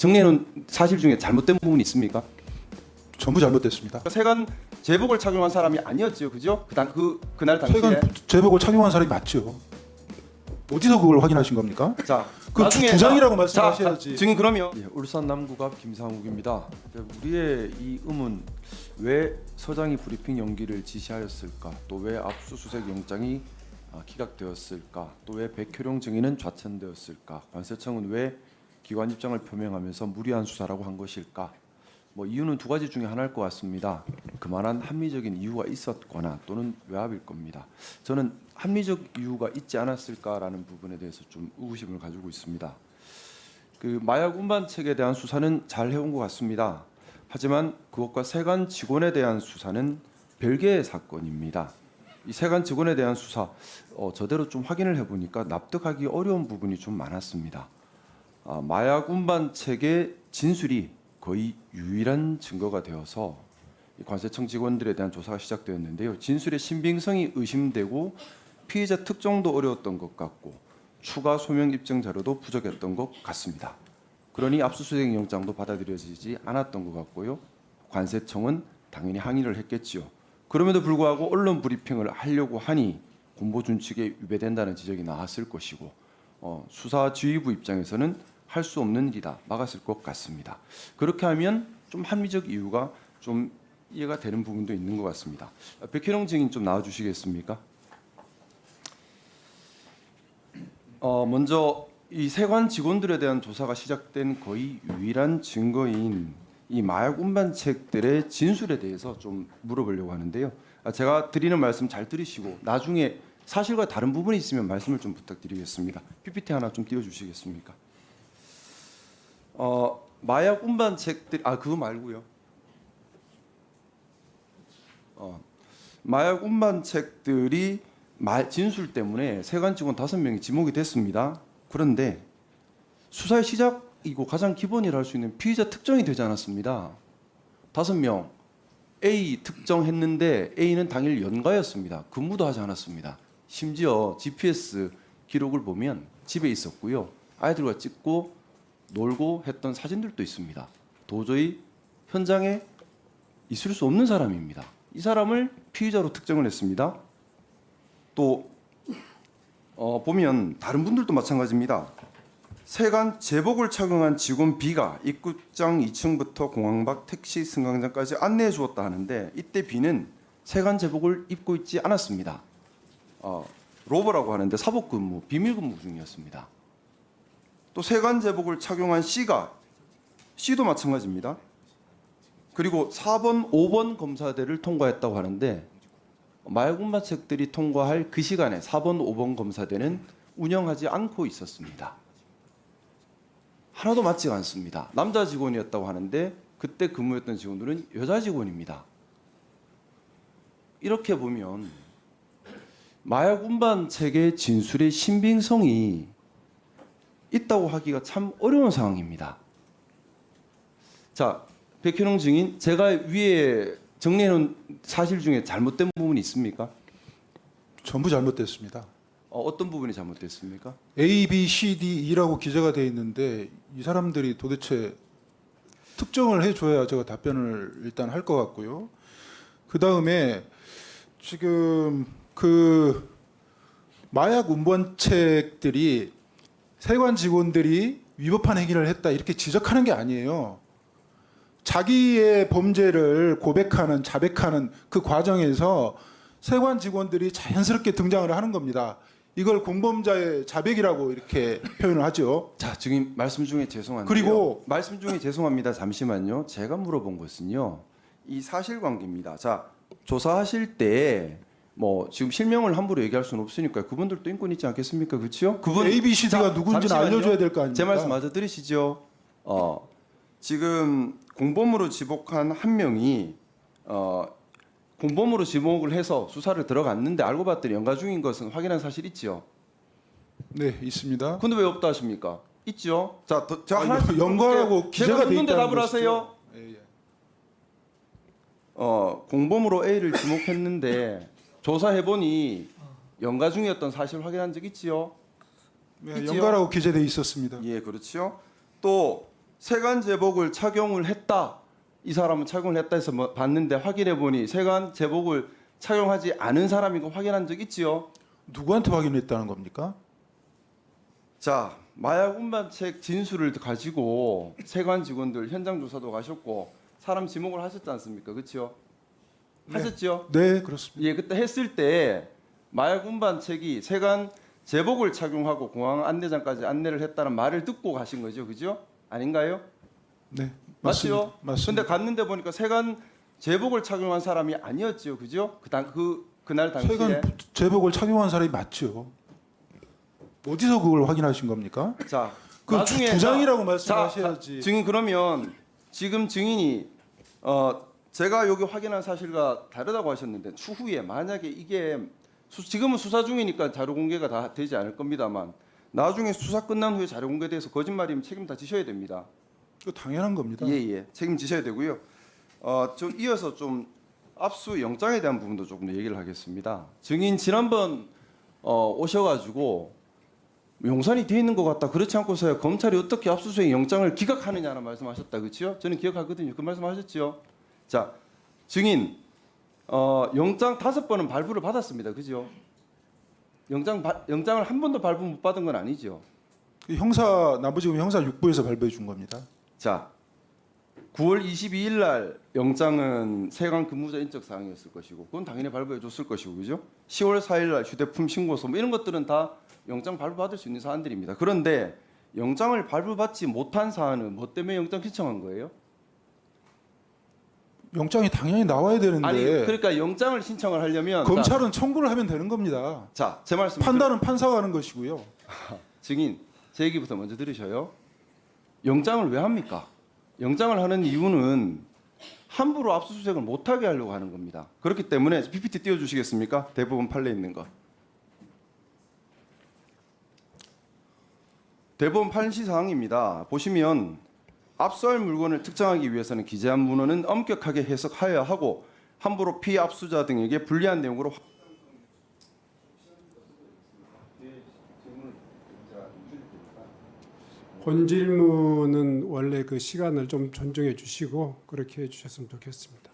정리해놓은 사실 중에 잘못된 부분이 있습니까? 전부 잘못됐습니다. 세관 제복을 착용한 사람이 아니었지요, 그죠? 그날 당시에. 세관 제복을 착용한 사람이 맞죠. 어디서 그걸 확인하신 겁니까? 자, 그 나중에- 주장이라고 자, 말씀하셔야지. 증인 그러면 예, 울산 남구갑 김상욱입니다. 우리의 이 의문, 왜 서장이 브리핑 연기를 지시하였을까? 또 왜 압수수색 영장이 기각되었을까? 또 왜 백효룡 증인은 좌천되었을까? 관세청은 왜 기관 입장을 표명하면서 무리한 수사라고 한 것일까? 이유는 두 가지 중에 하나일 것 같습니다. 그만한 합리적인 이유가 있었거나 또는 외압일 겁니다. 저는 합리적 이유가 있지 않았을까라는 부분에 대해서 좀 의구심을 가지고 있습니다. 그 마약 운반책에 대한 수사는 잘 해온 것 같습니다. 하지만 그것과 세관 직원에 대한 수사는 별개의 사건입니다. 이 세관 직원에 대한 수사, 저대로 좀 확인을 해보니까 납득하기 어려운 부분이 좀 많았습니다. 마약 운반책의 진술이 거의 유일한 증거가 되어서 관세청 직원들에 대한 조사가 시작되었는데요. 진술의 신빙성이 의심되고 피해자 특정도 어려웠던 것 같고 추가 소명 입증 자료도 부족했던 것 같습니다. 그러니 압수수색 영장도 받아들여지지 않았던 것 같고요. 관세청은 당연히 항의를 했겠지요. 그럼에도 불구하고 언론 브리핑을 하려고 하니 공보준칙에 위배된다는 지적이 나왔을 것이고 수사지휘부 입장에서는 할 수 없는 일이다, 막았을 것 같습니다. 그렇게 하면 좀 합리적 이유가 좀 이해가 되는 부분도 있는 것 같습니다. 백혜령 증인 좀 나와주시겠습니까? 먼저 이 세관 직원들에 대한 조사가 시작된 거의 유일한 증거인 이 마약 운반책들의 진술에 대해서 좀 물어보려고 하는데요. 제가 드리는 말씀 잘 들으시고 나중에 사실과 다른 부분이 있으면 말씀을 좀 부탁드리겠습니다. PPT 하나 좀 띄워주시겠습니까? 마약 운반책들 그거 말고요. 마약 운반책들이 진술 때문에 세관 직원 5명이 지목이 됐습니다. 그런데 수사의 시작이고 가장 기본이라 할 수 있는 피의자 특정이 되지 않았습니다. 5명 A 특정했는데 A는 당일 연가였습니다. 근무도 하지 않았습니다. 심지어 GPS 기록을 보면 집에 있었고요. 아이들과 찍고 놀고 했던 사진들도 있습니다. 도저히 현장에 있을 수 없는 사람입니다. 이 사람을 피의자로 특정을 했습니다. 또 보면 다른 분들도 마찬가지입니다. 세관 제복을 착용한 직원 B가 입구장 2층부터 공항 밖 택시 승강장까지 안내해 주었다 하는데 이때 B는 세관 제복을 입고 있지 않았습니다. 로버라고 하는데 사복 근무, 비밀 근무 중이었습니다. 또 세관 제복을 착용한 C도 마찬가지입니다. 그리고 4번, 5번 검사대를 통과했다고 하는데 마약 운반책들이 통과할 그 시간에 4번, 5번 검사대는 운영하지 않고 있었습니다. 하나도 맞지가 않습니다. 남자 직원이었다고 하는데 그때 근무했던 직원들은 여자 직원입니다. 이렇게 보면 마약 운반책의 진술의 신빙성이 있다고 하기가 참 어려운 상황입니다. 자, 백현웅 증인, 제가 위에 정리해놓은 사실 중에 잘못된 부분이 있습니까? 전부 잘못됐습니다. 어떤 부분이 잘못됐습니까? A, B, C, D, E라고 기재가 돼 있는데 이 사람들이 도대체 특정을 해줘야 제가 답변을 일단 할 것 같고요. 그 다음에 지금 그 마약 운반책들이 세관 직원들이 위법한 행위를 했다 이렇게 지적하는 게 아니에요. 자기의 범죄를 고백하는, 자백하는 그 과정에서 세관 직원들이 자연스럽게 등장을 하는 겁니다. 이걸 공범자의 자백이라고 이렇게 표현을 하죠. 자, 증인 말씀 중에 죄송한데요. 그리고 말씀 중에 죄송합니다. 잠시만요. 제가 물어본 것은요. 이 사실관계입니다. 자, 조사하실 때 지금 실명을 함부로 얘기할 수는 없으니까 그분들도 인권 있지 않겠습니까? 그렇죠? 그분 A, B, C가 누군지는 잠시만요. 알려줘야 될 거 아닙니까? 제 말씀 마저 들으시죠. 지금 공범으로 지목한 한 명이 공범으로 지목을 해서 수사를 들어갔는데 알고 봤더니 연가 중인 것은 확인한 사실 있지요. 네, 있습니다. 근데 왜 없다 하십니까? 있죠. 자, 제가 하나 연가라고 기재가 돼 묻는데 있다는 답을 것이죠. 하세요. 예, 예. 공범으로 A를 지목했는데 조사해 보니 연가 중이었던 사실 확인한 적 있지요. 네, 있지요? 연가라고 기재돼 있었습니다. 예, 그렇죠. 또 세관 제복을 착용을 했다. 이 사람은 착용을 했다 해서 뭐 봤는데 확인해 보니 세관 제복을 착용하지 않은 사람인 거 확인한 적 있지요? 누구한테 확인했다는 겁니까? 자, 마약 운반책 진술을 가지고 세관 직원들 현장 조사도 가셨고 사람 지목을 하셨지 않습니까? 그렇죠? 네. 하셨죠? 네, 그렇습니다. 예, 그때 했을 때 마약 운반책이 세관 제복을 착용하고 공항 안내장까지 안내를 했다는 말을 듣고 가신 거죠, 그죠? 아닌가요? 네, 맞죠? 맞습니다. 근데 갔는데 보니까 세관 제복을 착용한 사람이 아니었죠, 그죠? 그날 당시에 세관 제복을 착용한 사람이 맞죠. 어디서 그걸 확인하신 겁니까? 자, 그 나중에 주장이라고 말씀하셔야지. 증인 그러면 지금 증인이 제가 여기 확인한 사실과 다르다고 하셨는데 추후에 만약에 이게 지금은 수사 중이니까 자료 공개가 다 되지 않을 겁니다만 나중에 수사 끝난 후에 자료 공개돼서 거짓말이면 책임 다 지셔야 됩니다. 그 당연한 겁니다. 예, 책임지셔야 되고요. 좀 이어서 좀 압수 영장에 대한 부분도 조금 더 얘기를 하겠습니다. 증인 지난번 오셔가지고 용산이 돼 있는 것 같다. 그렇지 않고서야 검찰이 어떻게 압수수색 영장을 기각하느냐는 말씀하셨다, 그렇죠? 저는 기억하거든요. 그 말씀하셨죠? 자, 증인 영장 5번은 발부를 받았습니다, 그죠? 영장을 한 번도 발부 못 받은 건 아니죠? 그 남부지검 형사 6부에서 발부해 준 겁니다. 자, 9월 22일 날 영장은 세관 근무자 인적 사항이었을 것이고 그건 당연히 발부해 줬을 것이고 그죠? 10월 4일 날 휴대폰 신고서 뭐 이런 것들은 다 영장 발부받을 수 있는 사안들입니다. 그런데 영장을 발부받지 못한 사안은 뭐 때문에 영장 신청한 거예요? 영장이 당연히 나와야 되는데 아니 그러니까 영장을 신청을 하려면 검찰은 청구를 하면 되는 겁니다. 자, 제 말씀 판단은 판사가 하는 것이고요. 증인 제 얘기부터 먼저 들으셔요. 영장을 왜 합니까? 영장을 하는 이유는 함부로 압수수색을 못하게 하려고 하는 겁니다. 그렇기 때문에 PPT 띄워주시겠습니까? 대법원 판례 있는 거. 대법원 판시 사항입니다. 보시면 압수할 물건을 특정하기 위해서는 기재한 문헌은 엄격하게 해석하여야 하고 함부로 피압수자 등에게 불리한 내용으로 본 질문은 원래 그 시간을 좀 존중해 주시고 그렇게 해 주셨으면 좋겠습니다.